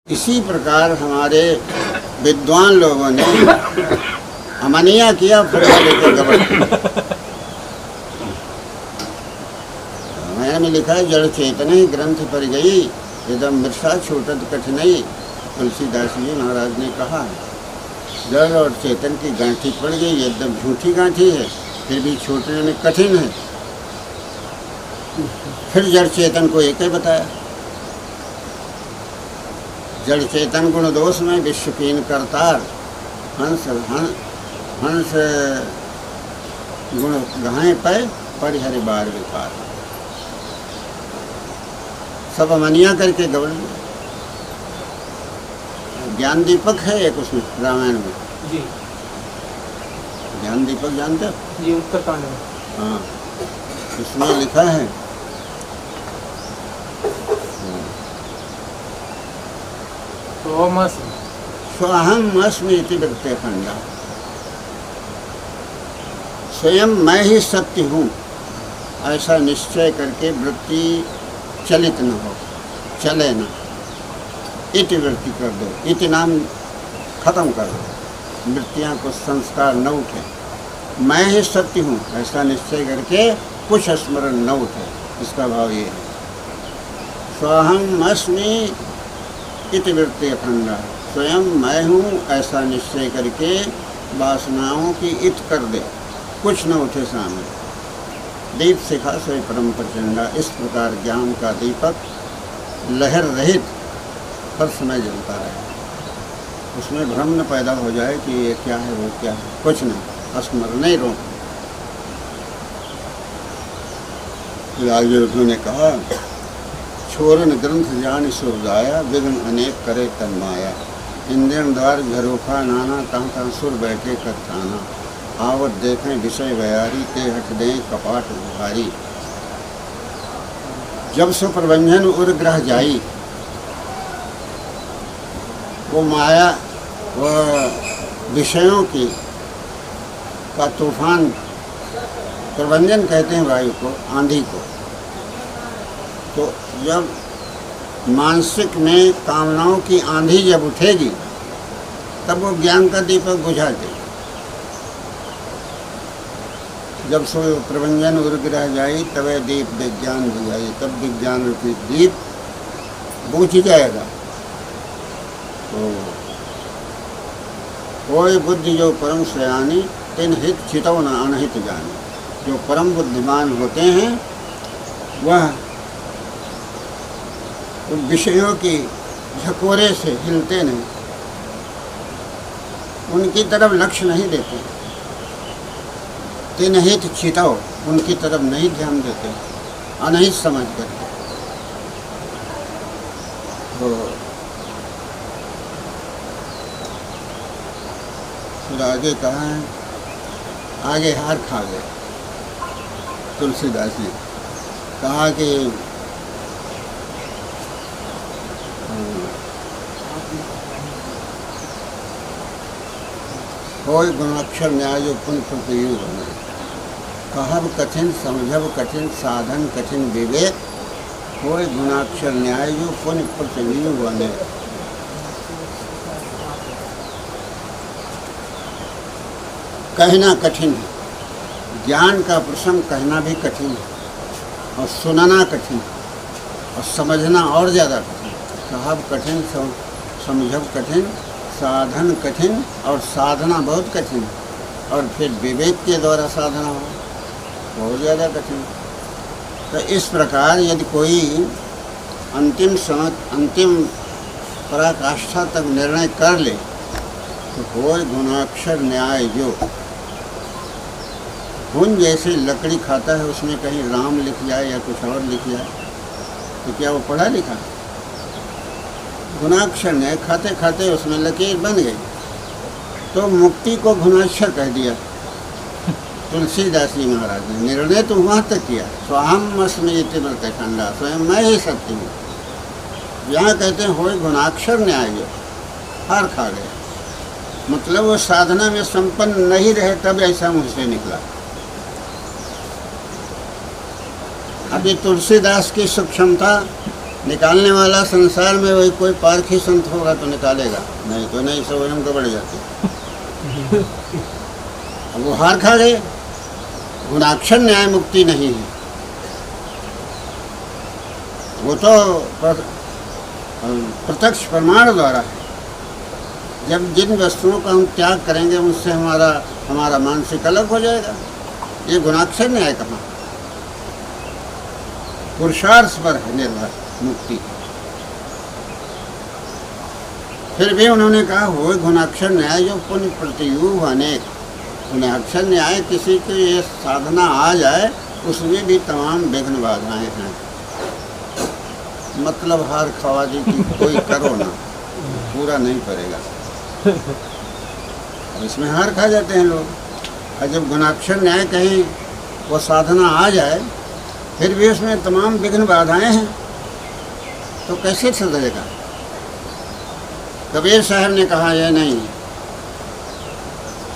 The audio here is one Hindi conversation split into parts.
इसी प्रकार हमारे विद्वान लोगों ने अमनिया किया, फिर लेकर गबड़। रामायण में लिखा है, जड़ चेतन ही ग्रंथ पर गई, एकदम मिर्षा छूटत कठिनाई। तुलसीदास जी महाराज ने कहा है, जड़ और चेतन की गांठी पड़ गई, एकदम झूठी गांठी है, फिर भी छूटने में कठिन है। फिर जड़ चेतन को एक ही बताया, जड़ चेतन गुण दोष में विश्वकीन करतार, हंस हंस गुण गहाएं पे परिहरि बार विकार। सब अमनिया करके गबड़ गए। ज्ञान दीपक है एक उसमें रामायण में जी। ज्ञान दीपक जानते हो? जी, उत्तरकांड में। हाँ, उसमें लिखा है स्वहम अस्मि इति वृत्ते खंडा, स्वयं मैं ही सत्य हूँ ऐसा निश्चय करके वृत्ति चलित न हो, चले न, इति वृत्ति कर दो, इति नाम खत्म कर दो, वृत्तियाँ को संस्कार न उठे। मैं ही सत्य हूँ ऐसा निश्चय करके कुछ स्मरण न उठे, इसका भाव ये है। स्वहम अस्मि इति वृत्ति अखंडा, स्वयं मैं हूँ ऐसा निश्चय करके वासनाओं की इत कर दे, कुछ न उठे सामने। दीप शिखा सोई परम प्रचंडा, इस प्रकार ज्ञान का दीपक लहर रहित हर समय जलता रहे, उसमें भ्रम न पैदा हो जाए कि ये क्या है वो क्या है, कुछ नहीं, स्मरण ही रोक। आगे उन्होंने कहा, छोरन ग्रंथ जान सुरदाया, विघ्न अनेक करे तन्माया। इंद्रियन द्वार झरोखा नाना, तहाँ तहाँ सुर बैठे कथाना। आवत देखें विषय बयारी, ते हट दें कपाट भारी। जब सो प्रबंधन उर ग्रह जाई, वो माया वह विषयों की का तूफान, प्रबंधन कहते हैं वायु को, आंधी को। तो जब मानसिक में कामनाओं की आंधी जब उठेगी, तब वो ज्ञान का दीपक बुझा दे। जब सो प्रबंधन उर्ग्रह जाई, तब दीप विज्ञान बुझाई, तब विज्ञान रूपी दीप बुझ जाएगा। तो कोई बुद्धि जो परम सयानी, तिन हित छितौ न अनहित जानी। जो परम बुद्धिमान होते हैं वह विषयों की झकोरे से हिलते नहीं, उनकी तरफ लक्ष्य नहीं देते। तिनहित छितौ, उनकी तरफ नहीं ध्यान देते, अनहित समझ करके। तो फिर आगे कहा है, आगे हार खा गए तुलसीदास जी। कहा कि कोई गुणाक्षर न्याय जो पुण्य प्रतियोग बने, कहब कठिन समझब कठिन साधन कठिन विवेक। कोई गुणाक्षर न्याय जो पुण्य प्रतियोग बने। कहना कठिन है, ज्ञान का प्रसंग कहना भी कठिन है, और सुनना कठिन, और समझना और ज़्यादा कठिन। कहब कठिन समझब कठिन, साधन कठिन, और साधना बहुत कठिन, और फिर विवेक के द्वारा साधना हो बहुत ज़्यादा कठिन। तो इस प्रकार यदि कोई अंतिम पराकाष्ठा तक निर्णय कर ले, तो कोई गुणाक्षर न्याय जो खून जैसे लकड़ी खाता है, उसमें कहीं राम लिख जाए या कुछ और लिख जाए, तो क्या वो पढ़ा लिखा? गुणाक्षर न्याय खाते खाते उसमें लकीर बन गई, तो मुक्ति को गुणाक्षर कह दिया तुलसीदास जी महाराज ने। निर्णय तो वहाँ तक किया, स्वहम अस्मि इति वृत्ते खंडा, स्वयं मैं ही सत्य हूँ। यहाँ कहते हैं होय गुणाक्षर न्याय जो, हार खा गया, मतलब वो साधना में संपन्न नहीं रहे तब ऐसा मुझसे निकला। अभी तुलसीदास की सूक्ष्मता निकालने वाला संसार में वही कोई पारखी संत होगा तो निकालेगा, नहीं तो नहीं, स्वयं गड़बड़ जाती। अब वो हार खा गए। गुणाक्षर न्याय मुक्ति नहीं है, वो तो प्रत्यक्ष प्रमाण द्वारा है। जब जिन वस्तुओं का हम त्याग करेंगे उनसे हमारा मानसिक अलग हो जाएगा। ये गुणाक्षर न्याय कहाँ, पुरुषार्थ पर है निर्भर मुक्ति। फिर भी उन्होंने कहा हो गुणाक्षर न्याय जो पुण्य प्रतियुग अनेक। गुणाक्षर न्याय किसी की ये साधना आ जाए उसमें भी तमाम विघ्न बाधाएं हैं। मतलब हार खवा दी कि कोई करो ना, पूरा नहीं करेगा, इसमें हार खा जाते हैं लोग। और जब गुणाक्षर न्याय कहीं वो साधना आ जाए फिर भी उसमें तमाम विघ्न बाधाएं हैं तो कैसे सुधरेगा। कबीर साहब ने कहा यह नहीं,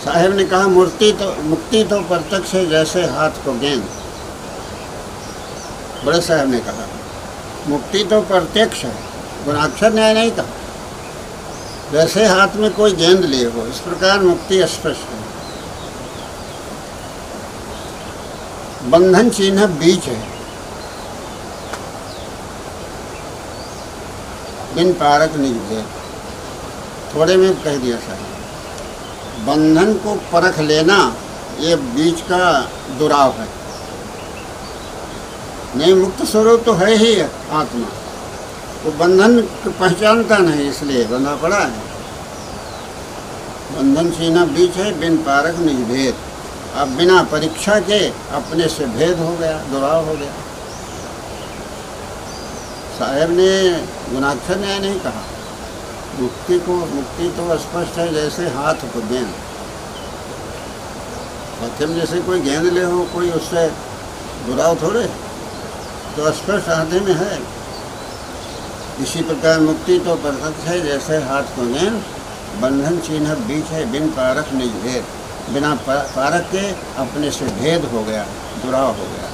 साहब ने कहा मुक्ति तो प्रत्यक्ष है जैसे हाथ को गेंद। बड़े साहब ने कहा मुक्ति तो प्रत्यक्ष है, गुणाक्षर न्याय नहीं कहा। जैसे हाथ में कोई गेंद लिए हो इस प्रकार मुक्ति स्पष्ट है। बंधन चिन्ह बीच है, बिन पारक निज भेद। थोड़े में कह दिया साहब, बंधन को परख लेना ये बीच का दुराव है। नहीं, मुक्त स्वरूप तो है ही आत्मा, वो बंधन पहचानता नहीं इसलिए बंधा पड़ा है। बंधन सीना बीच है, बिन पारक निज भेद। अब बिना परीक्षा के अपने से भेद हो गया, दुराव हो गया। साहब ने गुणाक्षर न्याय नहीं कहा। मुक्ति तो स्पष्ट है जैसे हाथ को गेंद। हाथ में जैसे कोई गेंद ले हो, कोई उससे दुराव थोड़े, तो स्पष्ट हाथ में है। इसी प्रकार मुक्ति तो प्रत्यक्ष है जैसे हाथ को गेंद। बंधन चिन्ह बीच है, बिन पारक निज भेद। बिना पारक के अपने से भेद हो गया, दुराव हो गया।